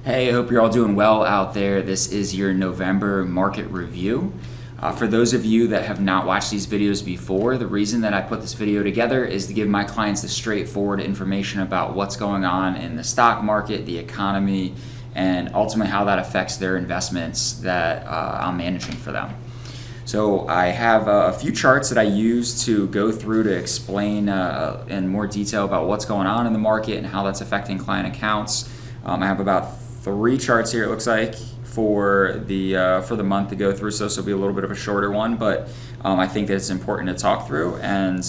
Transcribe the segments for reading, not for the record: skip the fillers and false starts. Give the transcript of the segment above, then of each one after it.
Hey, I hope you're all doing well out there. This is your November market review. For those of you that have not watched these videos before, the reason that I put this video together is to give my clients the straightforward information about what's going on in the stock market, the economy, and ultimately how that affects their investments that I'm managing for them. So I have a few charts that I use to go through to explain in more detail about what's going on in the market and how that's affecting client accounts. I have about 3 charts here, it looks like, for the month to go through. So this will be a little bit of a shorter one, but I think that it's important to talk through. And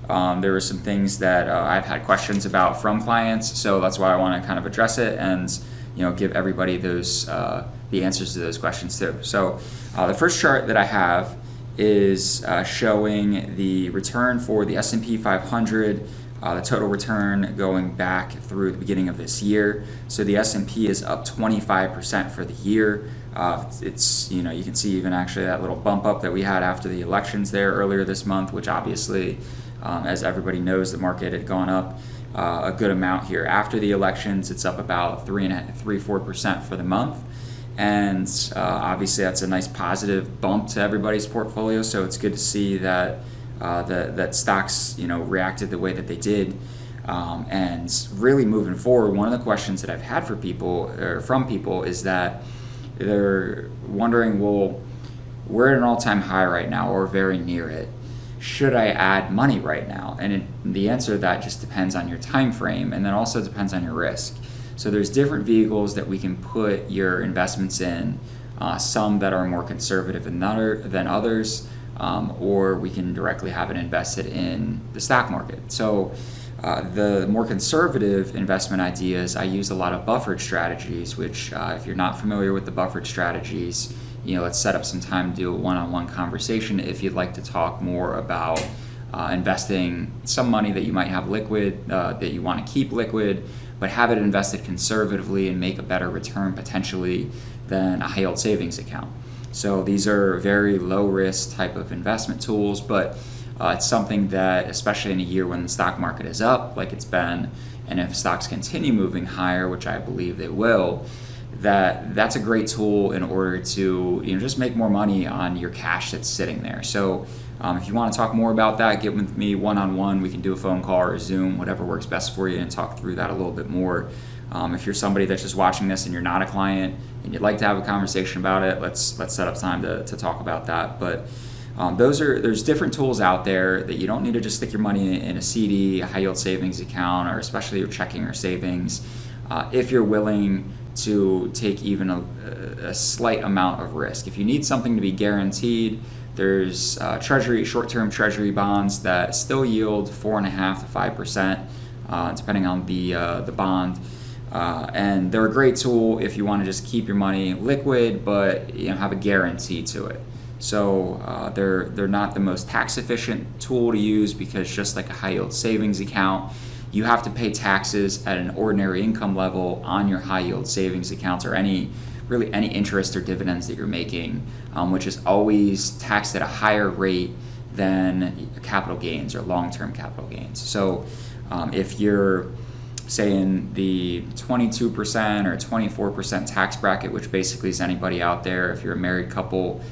there were some things that I've had questions about from clients, so that's why I want to kind of address it and give everybody those the answers to those questions too. So the first chart that I have is showing the return for the S&P 500. The total return going back through the beginning of this year. So the S&P is up 25% for the year. It's you can see even actually that little bump up that we had after the elections there earlier this month, which obviously, as everybody knows, the market had gone up a good amount here after the elections. It's up about 3.4% for the month. And obviously that's a nice positive bump to everybody's portfolio. So it's good to see that that stocks reacted the way that they did. And really moving forward, one of the questions that I've had for people or from people is that they're wondering, well, we're at an all-time high right now or very near it. Should I add money right now? And the answer to that just depends on your time frame, and then also depends on your risk. So there's different vehicles that we can put your investments in, some that are more conservative than others, or we can directly have it invested in the stock market. So the more conservative investment ideas, I use a lot of buffered strategies, which if you're not familiar with the buffered strategies, let's set up some time to do a one-on-one conversation if you'd like to talk more about investing some money that you might have liquid, that you want to keep liquid, but have it invested conservatively and make a better return potentially than a high-yield savings account. So these are very low-risk type of investment tools, but it's something that, especially in a year when the stock market is up like it's been, and if stocks continue moving higher, which I believe they will, that's a great tool in order to just make more money on your cash that's sitting there. So if you want to talk more about that, get with me one-on-one. We can do a phone call or a Zoom, whatever works best for you, and talk through that a little bit more. If you're somebody that's just watching this and you're not a client and you'd like to have a conversation about it, let's set up time to talk about that. But there's different tools out there that you don't need to just stick your money in a CD, a high yield savings account, or especially your checking or savings. If you're willing to take even a slight amount of risk. If you need something to be guaranteed, there's short-term treasury bonds that still yield 4.5% to 5%, depending on the bond. And they're a great tool if you want to just keep your money liquid, but have a guarantee to it. So they're not the most tax efficient tool to use, because just like a high yield savings account, you have to pay taxes at an ordinary income level on your high yield savings accounts, or any interest or dividends that you're making, which is always taxed at a higher rate than capital gains or long-term capital gains. So if you're saying the 22% or 24% tax bracket, which basically is anybody out there, if you're a married couple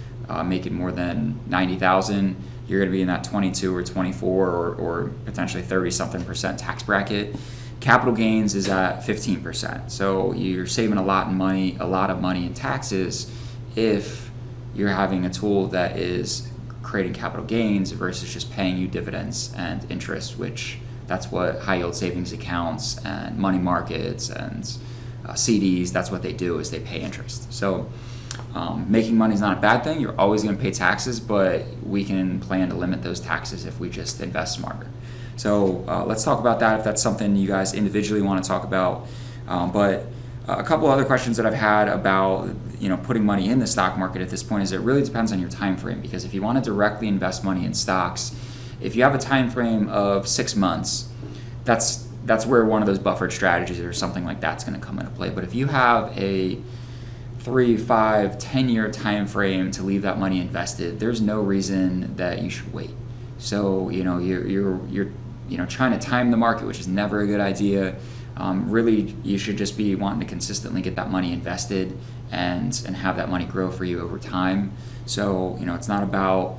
making more than $90,000, you're going to be in that 22 or 24 or potentially 30-something% tax bracket. Capital gains is at 15%. So you're saving a lot of money in taxes if you're having a tool that is creating capital gains versus just paying you dividends and interest, which that's what high yield savings accounts and money markets and CDs, that's what they do, is they pay interest. So making money is not a bad thing. You're always going to pay taxes, but we can plan to limit those taxes if we just invest smarter. So let's talk about that if that's something you guys individually want to talk about. But a couple other questions that I've had about putting money in the stock market at this point is it really depends on your time frame, because if you want to directly invest money in stocks, if you have a time frame of 6 months, that's where one of those buffered strategies or something like that's going to come into play. But if you have a 3, 5, 10-year time frame to leave that money invested, there's no reason that you should wait. So you're trying to time the market, which is never a good idea. really you should just be wanting to consistently get that money invested and have that money grow for you over time. So it's not about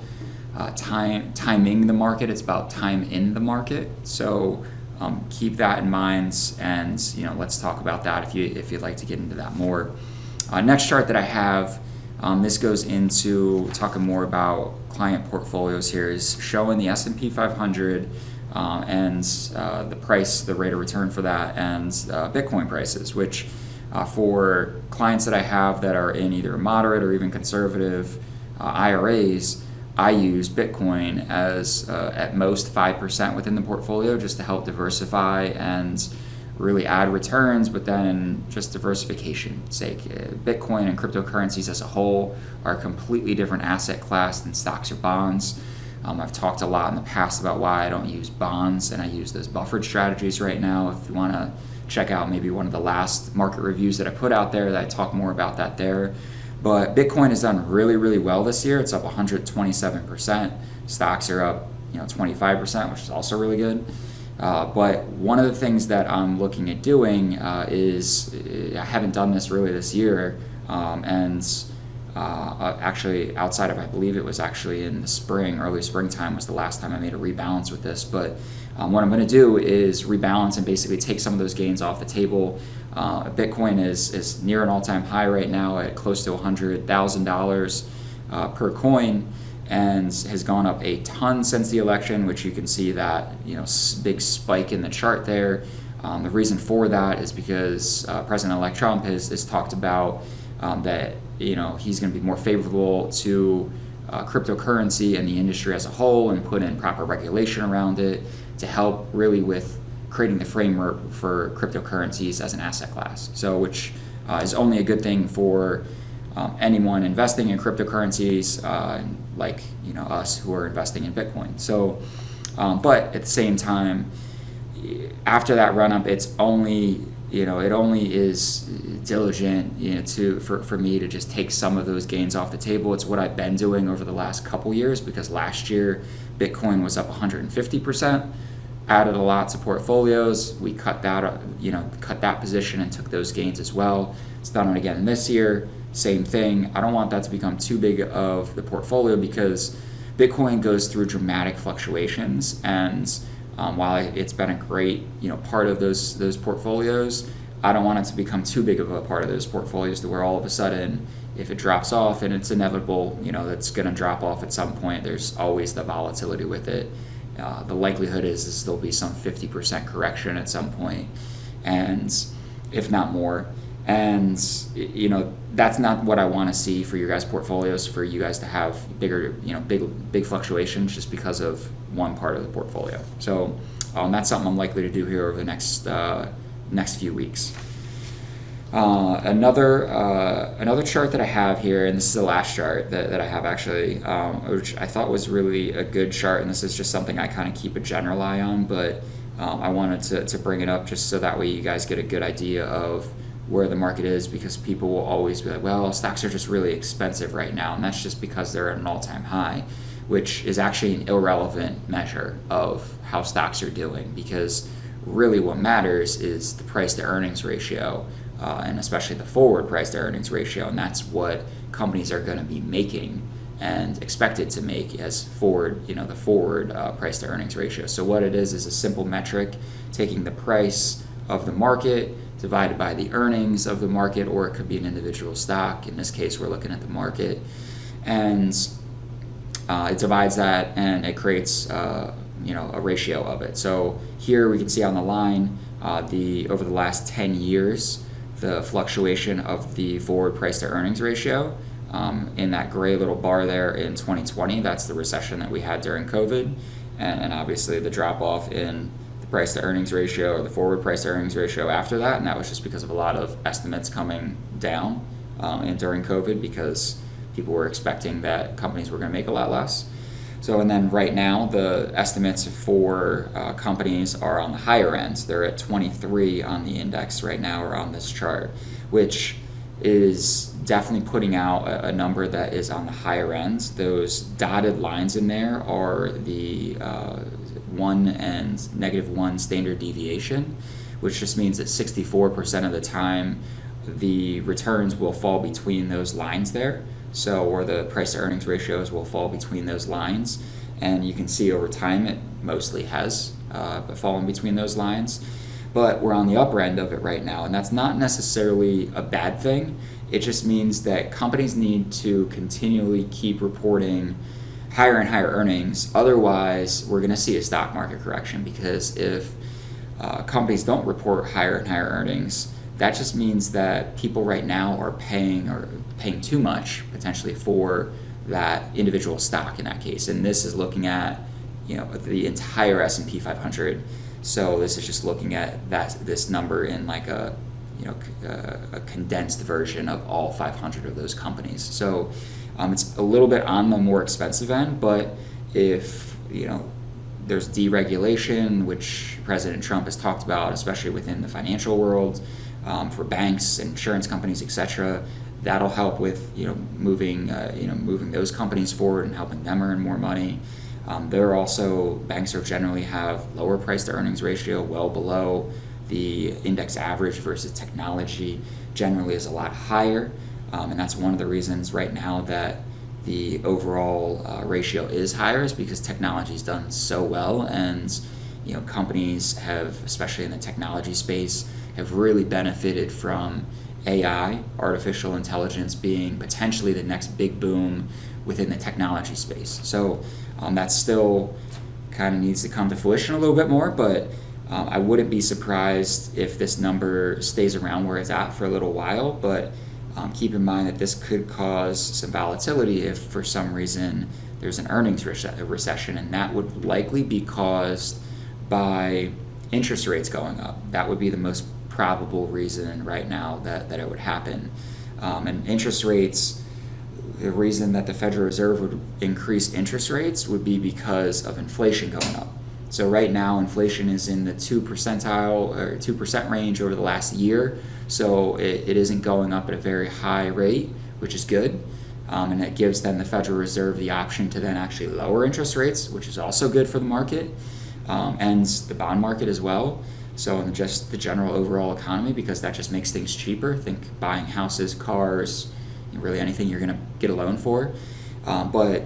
timing the market, it's about time in the market. So keep that in mind, and let's talk about that if you'd like to get into that more. Next chart that I have, this goes into talking more about client portfolios here, is showing the S&P 500 and the price, the rate of return for that, and Bitcoin prices, which for clients that I have that are in either moderate or even conservative IRAs, I use Bitcoin as at most 5% within the portfolio, just to help diversify and really add returns, but then just diversification's sake. Bitcoin and cryptocurrencies as a whole are a completely different asset class than stocks or bonds. I've talked a lot in the past about why I don't use bonds, and I use those buffered strategies right now. If you want to check out maybe one of the last market reviews that I put out there, that I talk more about that there. But Bitcoin has done really, really well this year. It's up 127%. Stocks are up 25%, which is also really good. But one of the things that I'm looking at doing is, I haven't done this really this year, actually outside of, I believe it was actually in the spring, early springtime was the last time I made a rebalance with this. But what I'm going to do is rebalance and basically take some of those gains off the table. Bitcoin is near an all-time high right now at close to $100,000 per coin, and has gone up a ton since the election, which you can see that big spike in the chart there. The reason for that is because President-elect Trump has talked about that he's going to be more favorable to cryptocurrency and the industry as a whole, and put in proper regulation around it to help really with creating the framework for cryptocurrencies as an asset class. So which is only a good thing for anyone investing in cryptocurrencies, like us who are investing in Bitcoin. So, but at the same time, after that run up, it's only it only is diligent for me to just take some of those gains off the table. It's what I've been doing over the last couple years, because last year Bitcoin was up 150%. Added a lot to portfolios. We cut that position and took those gains as well. It's done it again this year. Same thing. I don't want that to become too big of the portfolio, because Bitcoin goes through dramatic fluctuations, and while it's been a great part of those portfolios, I don't want it to become too big of a part of those portfolios to where all of a sudden, if it drops off, and it's inevitable, that's going to drop off at some point. There's always the volatility with it. The likelihood is there'll be some 50% correction at some point, and if not more. And that's not what I want to see for your guys' portfolios, for you guys to have bigger, big fluctuations just because of one part of the portfolio. So that's something I'm likely to do here over the next few weeks. Another chart that I have here, and this is the last chart that I have actually, which I thought was really a good chart, and this is just something I kind of keep a general eye on, but I wanted to bring it up just so that way you guys get a good idea of where the market is, because people will always be like, well, stocks are just really expensive right now, and that's just because they're at an all-time high, which is actually an irrelevant measure of how stocks are doing, because really what matters is the price to earnings ratio, and especially the forward price to earnings ratio, and that's what companies are going to be making and expected to make as forward, the forward price to earnings ratio. So what it is a simple metric, taking the price of the market divided by the earnings of the market, or it could be an individual stock. In this case, we're looking at the market, and it divides that, and it creates a ratio of it. So here we can see on the line over the last 10 years, the fluctuation of the forward price to earnings ratio. In that gray little bar there in 2020, that's the recession that we had during COVID, and obviously the drop off in the price to earnings ratio, or the forward price to earnings ratio after that, and that was just because of a lot of estimates coming down and during COVID, because people were expecting that companies were going to make a lot less. So, and then right now the estimates for companies are on the higher ends. They're at 23 on the index right now, or on this chart, which is definitely putting out a number that is on the higher ends. Those dotted lines in there are the 1 and -1 standard deviation, which just means that 64% of the time the returns will fall between those lines there. So, or the price to earnings ratios will fall between those lines. And you can see over time it mostly has fallen between those lines. But we're on the upper end of it right now, and that's not necessarily a bad thing. It just means that companies need to continually keep reporting higher and higher earnings. Otherwise, we're going to see a stock market correction, because if companies don't report higher and higher earnings, that just means that people right now are paying too much potentially for that individual stock in that case. And this is looking at the entire S&P 500. So this is just looking at this number in like a condensed version of all 500 of those companies. So it's a little bit on the more expensive end, but if there's deregulation, which President Trump has talked about, especially within the financial world, for banks, insurance companies, etc., that'll help with moving those companies forward and helping them earn more money. Banks generally have lower price to earnings ratio, well below the index average, versus technology generally is a lot higher. And that's one of the reasons right now that the overall ratio is higher, is because technology's done so well, and companies have, especially in the technology space, have really benefited from AI, artificial intelligence, being potentially the next big boom within the technology space. So that still kind of needs to come to fruition a little bit more, but I wouldn't be surprised if this number stays around where it's at for a little while. But keep in mind that this could cause some volatility if for some reason there's an earnings recession, and that would likely be caused by interest rates going up. That would be the most probable reason right now that it would happen. And interest rates, the reason that the Federal Reserve would increase interest rates would be because of inflation going up. So right now, inflation is in the 2% range over the last year. So it isn't going up at a very high rate, which is good. And that gives then the Federal Reserve the option to then actually lower interest rates, which is also good for the market, and the bond market as well. So in just the general overall economy, because that just makes things cheaper. Think buying houses, cars, really anything you're going to get a loan for. But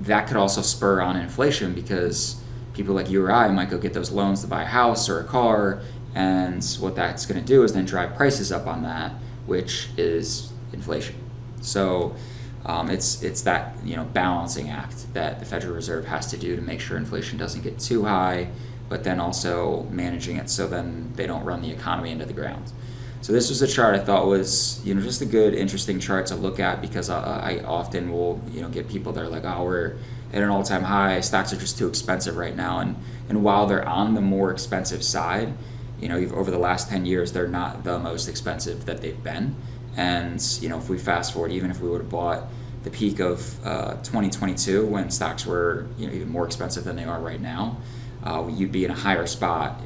that could also spur on inflation, because people like you or I might go get those loans to buy a house or a car, and what that's going to do is then drive prices up on that, which is inflation. So it's that balancing act that the Federal Reserve has to do to make sure inflation doesn't get too high, but then also managing it so then they don't run the economy into the ground. So this was a chart I thought was just a good, interesting chart to look at, because I often will get people that are like, oh, we're at an all-time high, stocks are just too expensive right now. And while they're on the more expensive side, over the last 10 years, they're not the most expensive that they've been. And if we fast forward, even if we would have bought the peak of 2022, when stocks were even more expensive than they are right now, you'd be in a higher spot,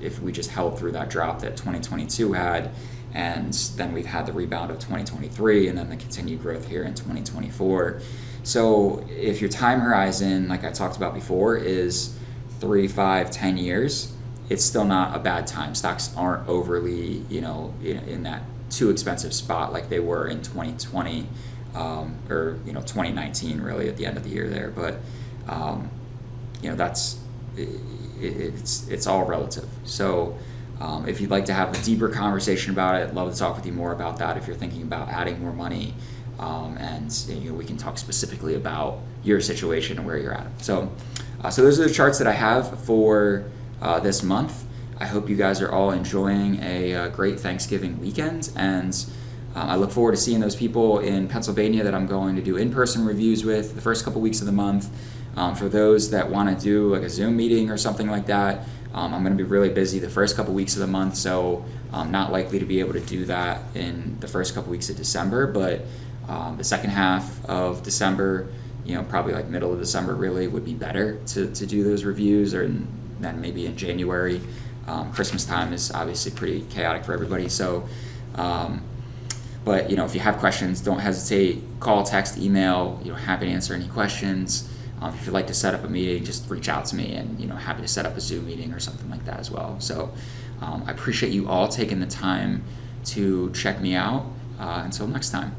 if we just held through that drop that 2022 had, and then we've had the rebound of 2023, and then the continued growth here in 2024. So if your time horizon, like I talked about before, is 3, 5, 10 years, it's still not a bad time. Stocks aren't overly, in that too expensive spot like they were in 2020 or 2019, really at the end of the year there. But that's it's all relative. So if you'd like to have a deeper conversation about it, I'd love to talk with you more about that. If you're thinking about adding more money, and we can talk specifically about your situation and where you're at. So those are the charts that I have for this month. I hope you guys are all enjoying a great Thanksgiving weekend, and I look forward to seeing those people in Pennsylvania that I'm going to do in-person reviews with the first couple weeks of the month. For those that want to do like a Zoom meeting or something like that, I'm going to be really busy the first couple weeks of the month, so I'm not likely to be able to do that in the first couple weeks of December, but the second half of December, probably like middle of December really would be better to do those reviews, or then maybe in January. Christmas time is obviously pretty chaotic for everybody, so but if you have questions, don't hesitate, call, text, email, happy to answer any questions. If you'd like to set up a meeting, just reach out to me, and happy to set up a Zoom meeting or something like that as well. So I appreciate you all taking the time to check me out. Until next time.